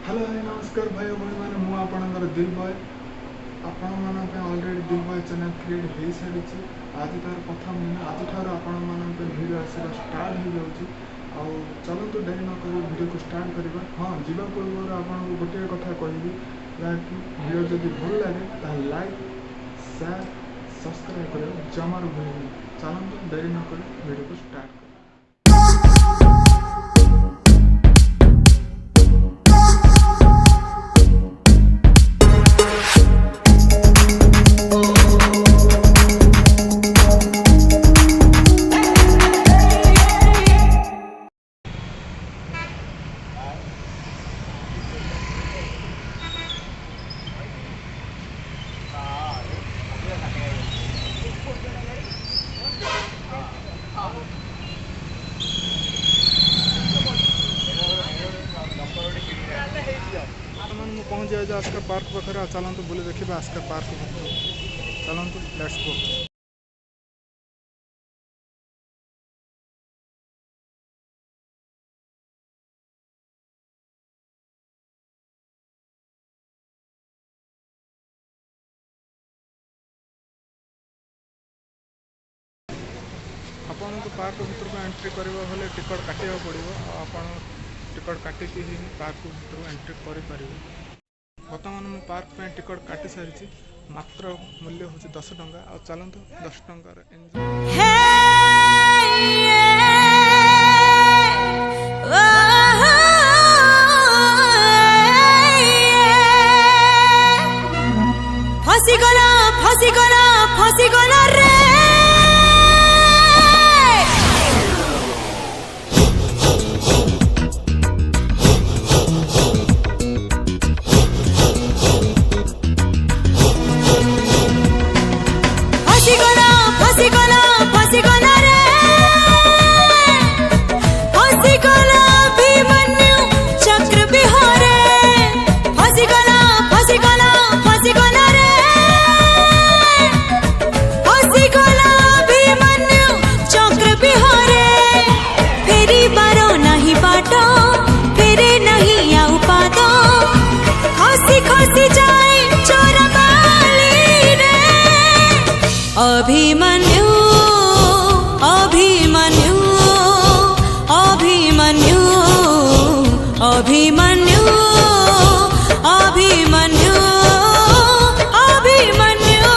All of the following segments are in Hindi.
हेलो हाय नमस्कार भाई भाई मैंने मु आपणकर दिल बॉय आपण मान ऑलरेडी दिल बॉय चैनल क्रिएट हो सारी आज तार प्रथम दिन आज आपण मान भिडियो आसवा स्टार्ट हो जाऊँगी आउ चलतु डेरी नक भिडियो को स्टार्ट करवा। हाँ जीवा पूर्व आपको गोटे कथा कहबी जहाँकि भिडियो जब भल लगे तो लाइक शेयर सब्सक्राइब कर जमार भूल चलतु डेरी नक भिडियो को स्टार्ट कर। पहुँच जाए आस्कर पार्क पाखे चलतु बुले देखिए आस्कर पार्क चलतु लेट्स गो। आपन को पार्क भीतर को एंट्री करने टिकट काटा पड़ो आप टिकट काटिकी ही पार्क भीतर एंट्री करें। बर्तमान मु पार्क पे टिकट काटी सारी मात्र मूल्य हूँ 10 टंका आ चलतु 10 टंकार फसीगला रे अभिमन्यु अभिमन्यु अभिमन्यु अभिमन्यु अभिमन्यु अभिमन्यु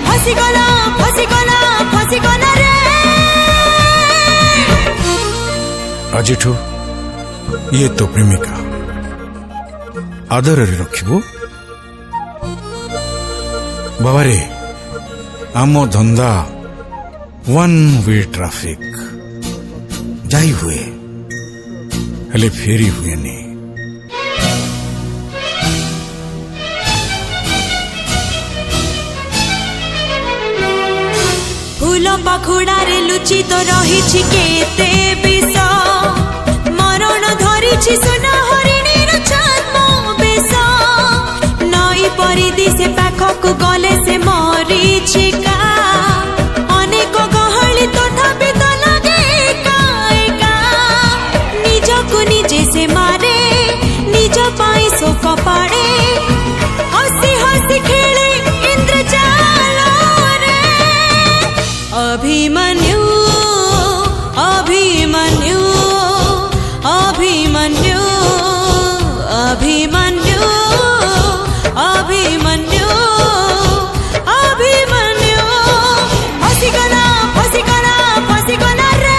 फसीगला फसीगला फसीगला रे आजिठू ये तो प्रेमिका आदर रखिबो बाबा रे आमो धंदा वन वे ट्रैफिक जाई हुए हेले फेरी हुए ने फूल पाखुड़ा रे लुचि तो रही केते विष मरण धरी सुना हरिणी छात्म बेश नई परिधि से पाखक गले से मरी छिका अनेक गहली तथापि तो लगे एका निजकु निजे से मारे निज पाई शोक पाड़े हसी हसी खेले इंद्रजाल रे अभिमन्यु अभिमन्यु अभिमन्यु अभिमन्यु अभिमन्यु अभिमन्यु फसीगला फसीगला फसीगला रे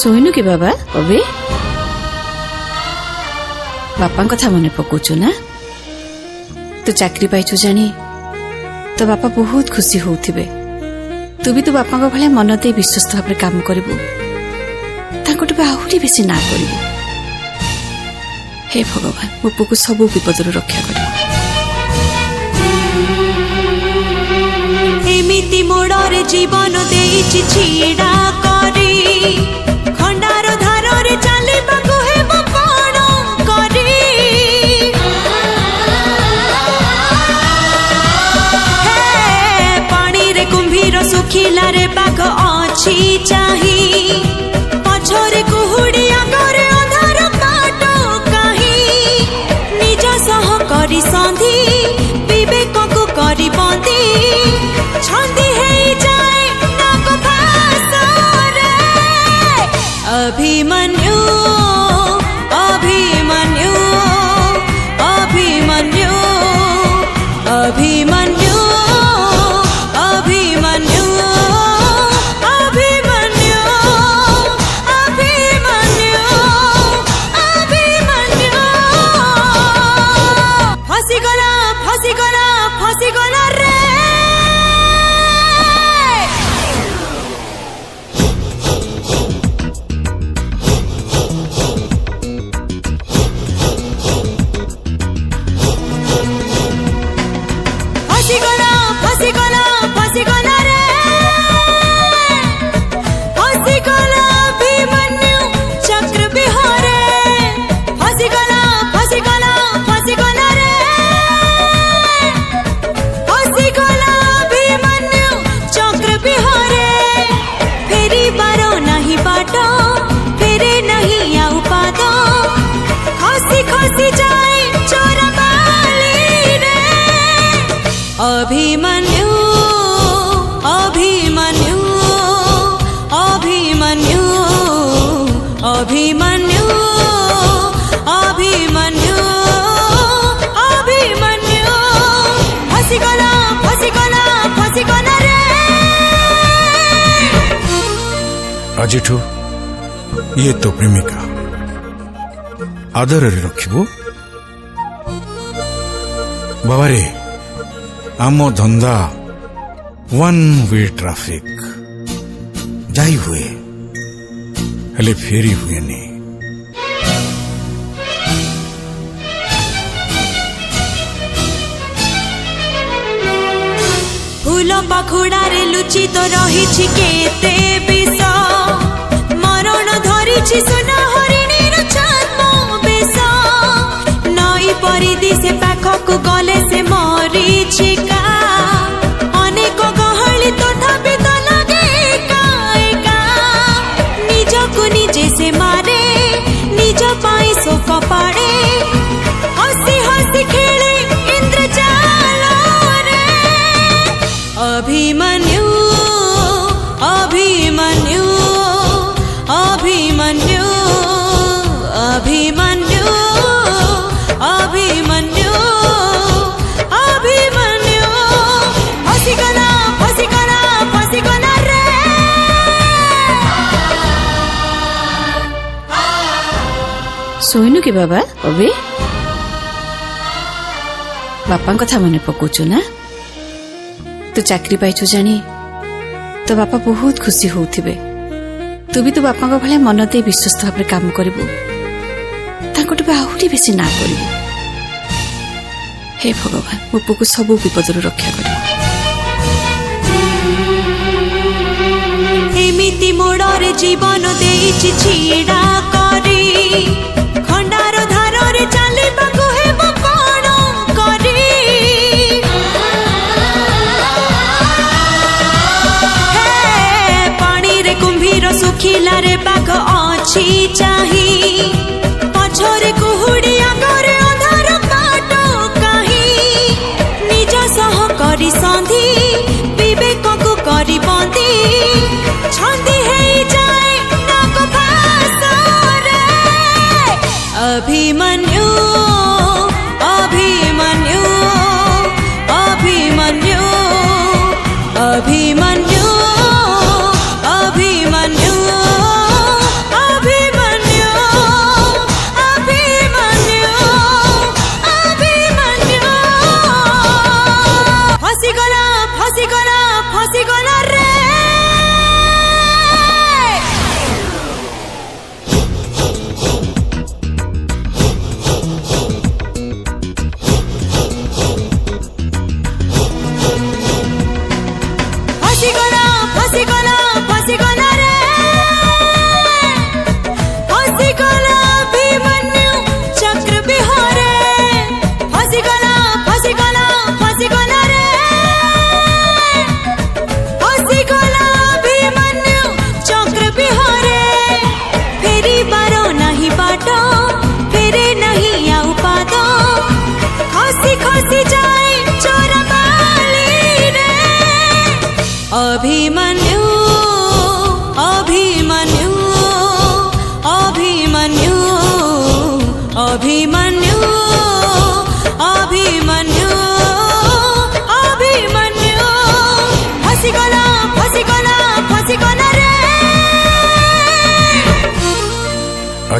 सोइनु कि बाबा अबे बापा कथा मने पकोचु ना तू चाकरी पाइछु जानी तो बापा बहुत खुशी होउथिबे तू भी तो बापा को भले मन दे विश्वस्त भाव काम करिवु ताकटु बे आहुरी बेसी ना करिवु। हे भगवान मो पुकु सब विपदरु रक्षा करिवु। एमिति मोड़रे जीवन देइछि छीड़ा करी खंडार धारे चलिबाकु हेबो कोन करी हे पानी रे कुंभीर सुखिला रे बाघ अछि चाही अभिमन्यु अभिमन्यु अभिमन्यु अभिमन्यु अभिमन्यु अभिमन्यु अभिमन्यु अभिमन्यु फसिगला फसिगला फसिगला रे फसिगला फसिगला फसिगला रे फसिगला अभिमन्यु चक्र बिहारे फसिगला फसिगला फसिगला रे फसिगला अभिमन्यु चक्र बिहारे फेरी बारो नहीं बाटो फेरे नहीं आउ पादो खसी खसी जाए चोरबाली रे अभिमन्यु अभिमन्यु अभिमन्यु अभिमन्यु अभिमन्यु अभिमन्यु फसिगला फसिगला फसिगला रे आजिठु ये तो प्रेमिका आदर रखिबो बाबा रे आम धंदा वन वे ट्राफिक जाई हुए हेले फेरी हुए नहीं फूल पाखुड़ारे लुचि तो रही केते विष मरण धरी सुना हरिणीर छात्म बेश नई परिधि से पाखक गले से मरीचिका अनेक गहली तथापि तो लगे एका एका निजकु निजे से मारे निज पाई शोक पाड़े हसी हसी खेले इंद्रजाल रे अभिमन्यु अभिमन्यु अभिमन्यु अभिमन्यु अभिमन्यु अभिमन्यु फसिगला फसिगला फसिगला रे ଶୋଇନୁ କି ବାବା ଅବେ ବାପାଙ୍କ କଥା ମନେ ପକଉଛୁ ନା ତୁ ଚାକିରି ପାଇଛୁ ଜାଣି ତୋ ବାପା ବହୁତ ଖୁସି ହଉଥିବେ ତୁ ବି ତୋ ବାପାଙ୍କ ଭଳିଆ ମନ ଦେଇ ବିଶ୍ୱସ୍ତ ଭାବରେ କାମ କରିବୁ ତାଙ୍କଠୁ ବି ଆହୁରି ବେଶୀ ନା କରିବୁ ହେ ଭଗବାନ ମୋ ପୁଅକୁ ସବୁ ବିପଦରୁ ରକ୍ଷା କରିବୁ एमिति मोड़रे जीवन देइछि छीड़ा करी खंडार धारे चलिबाकु हेबो कोन करी हे पानी रे कुंभीर सुखिला रे बाघ अछि चाही पछरे कुहुडी आगरे अंधार बाट काहे निज सह करी संधि विवेक को करी बंदी छंदी है जाए नाक फासरे अभिमन्यु अभिमन्यु अभिमन्यु अभिमन्यु अभिमन्यु अभिमन्यु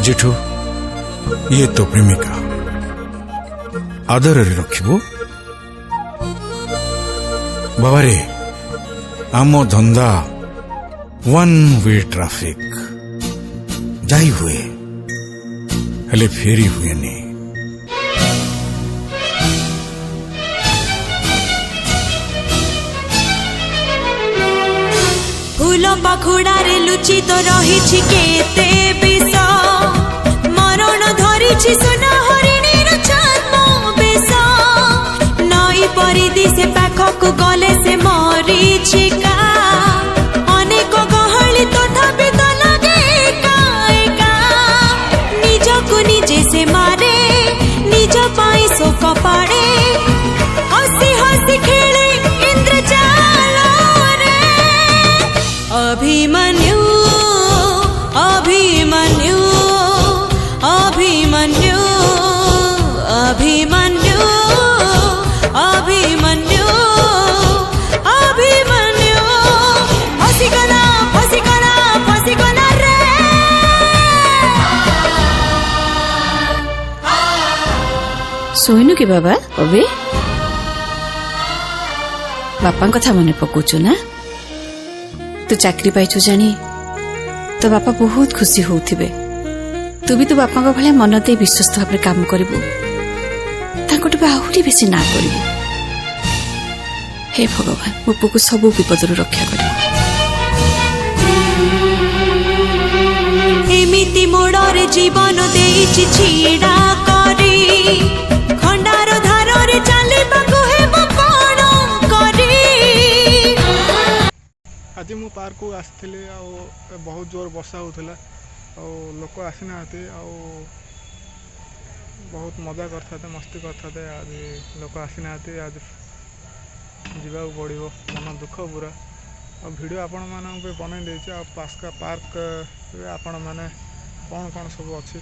आजिठु ये तो प्रेमिका आदर रखिबो बाबा रे आम धंदा वन वे ट्राफिक जाई हुए हेले फेरी हुए नहीं। फूल पाखुड़ारे लुचि तो रही केते विष मरण धरी सुना हरिणीर छद्म बेश नई परिधि से पाखक गले से मरीचिका अनेक गहली तथापि तो लगे एका एका निजकु निजे से मारे निज पाई शोक पाड़े हसी हसी खेले इंद्रजाल अभिमन्यु अभिमन्यु अभिमन्यु अभिमन्यु अभिमन्यु अभिमन्यु फसिगला फसिगला फसिगला रे ଶୋଇନୁ କି ବାବା ଅବେ ବାପାଙ୍କ କଥା ମନେ ପକଉଛୁ ନା तू चाकरी पाइछु जानी तो बापा बहुत खुशी होउथिबे तू भी तो बापा को भले मन दे विश्वस्त भाव काम करिवु ताकटु आहुरी बेसी ना करिवु। हे भगवान मो पुकु सब विपदरु रक्षा करिवु। एमिति मोड़रे जीवन देइछि छीड़ा करी खंडार धारे चलिबाकु हेबो कोन करी। आज मु पार्क को आसती बहुत जोर वर्षा होता लोक आसीना बहुत मजा करते मस्ती करते आज लोक आसीना आज जावा पड़ो मन दुख पूरा वीडियो आपण मानक बनई देछि पास्का पार्क आपण मैंने कौन कौन सब अच्छी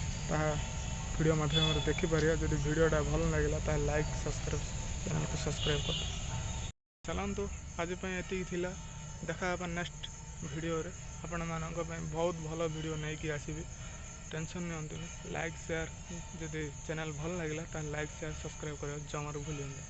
वीडियो माध्यम देखिपर जब वीडियोटा भल लगे तो लाइक सब्सक्राइब चैनल को सब्सक्राइब कर चलतु आज ये देखा नेक्स्ट वीडियो रे आपण मानक बहुत भल वीडियो नहीं कि आसबि टेंशन नियंतु लाइक शेयर जदि चैनल भल लगे लाइक शेयर सब्सक्राइब कर जमार भूलिए।